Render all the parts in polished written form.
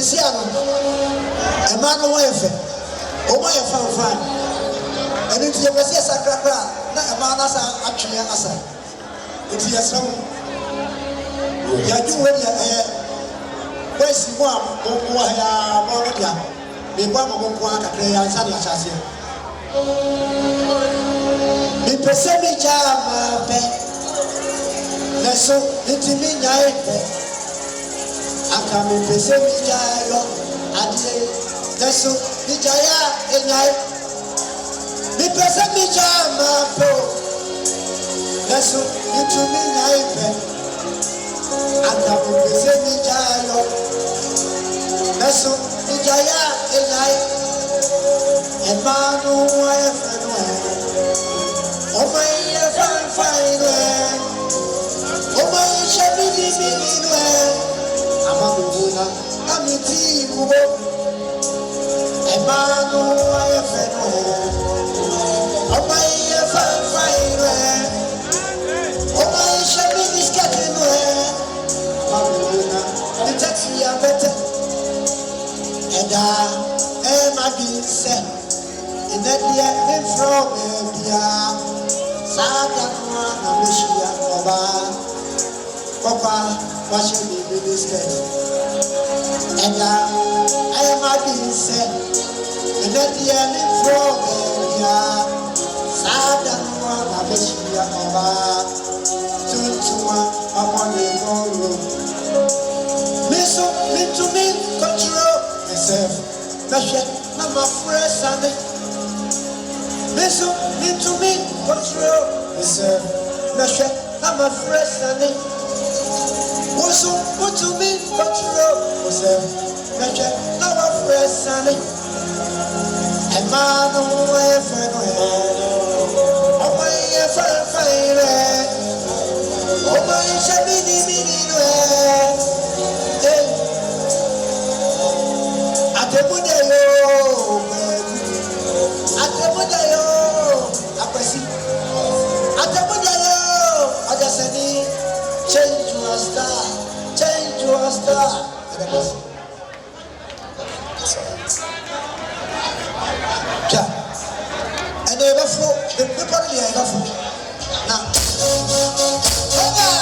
Sesiano, a man away. Oh, my fan. And if you was a sacra, not a man as actually as a. It's your son. You are doing it. Where's one? Moria. The one of Moka, and Sana Chassia. The Pesemi Jam, Lesso, Litimina, I come in Pesemi Jam, Adie, Lesso, Nijaya, and I. The Pesemi Jam, Lesso, Litimina, I come in Pesemi Jam, Lesso, Nijaya, and I. And man, oh, my fine way. Oh, my shabby, I'm a good I'm a team. And man, oh, my fine way. Oh, my shabby is getting way. I'm a good the taxi are better. And I am being set. In that year, from India, Sadakwa, Namishia, Papa, washing me with this skirt. And I am being said, in that year, from India, Sadakwa, Namishia, Tuntuma, upon the room. Miss to me, control myself. I'm a fresh Sunday. Listen to me, control myself. I'm a fresh Sunday. What to me, control myself. I'm a fresh Sunday. And man, oh, my fire. Oh, my shabby, change your star. And they were full, the people here are full. Now, I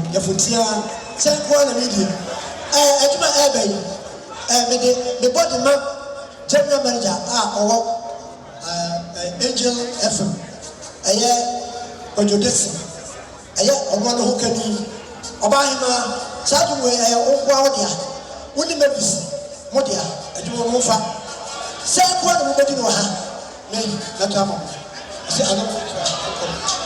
Yafutia, send one media. At my abbey, the body map, general manager, or Angel FM, a year or Jodesi, a year or one who can be Obama, Saturday, Owadia, William Memphis, Modia, and you will move up. Send one who didn't know her, maybe not a moment. See, I don't.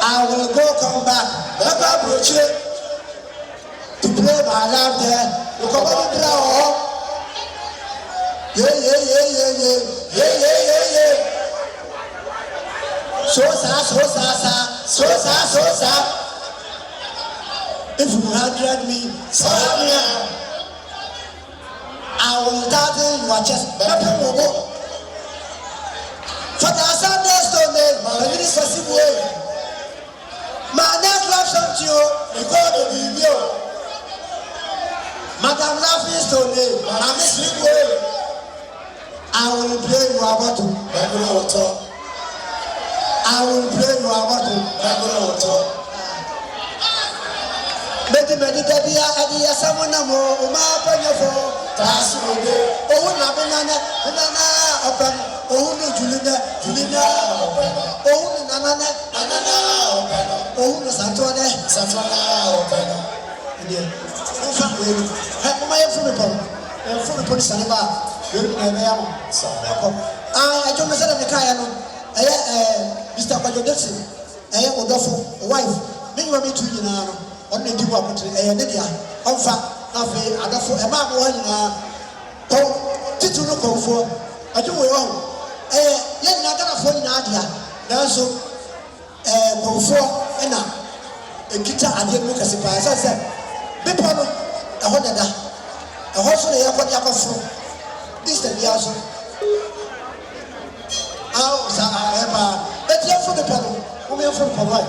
I will go come back. Never approach it to play my life there. You come on the ground. Yeah. So sa. If you 100 me, so I will start in your chest. Father Sunday Stone, my minister Sibuwe. My next love song to you, because of you. Madam Laughing Stone, my Sibuwe. I will play your bottle. I will play your bottle. Medi Tabia, Adia Samonamo, Uma Panyafo, Tassude, oh, Nabana, open, oh, Julina, oh, Nana, oh, Santone, my from the police and I told myself the Kayano, Mr. Pagodesi, I am Odofo, wife, bring me to you. On the deep water, Nadia, on fat, nothing, and for a man one, Titulo Confo, I do wrong. Yet not gonna fall in Nadia, also Confo, and a guitar, I didn't look as if I said, Bipano, a Honda, a horse on the airport, Yako, this the also. Oh, but you're from the panel, women from Hawaii.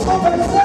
Vamos.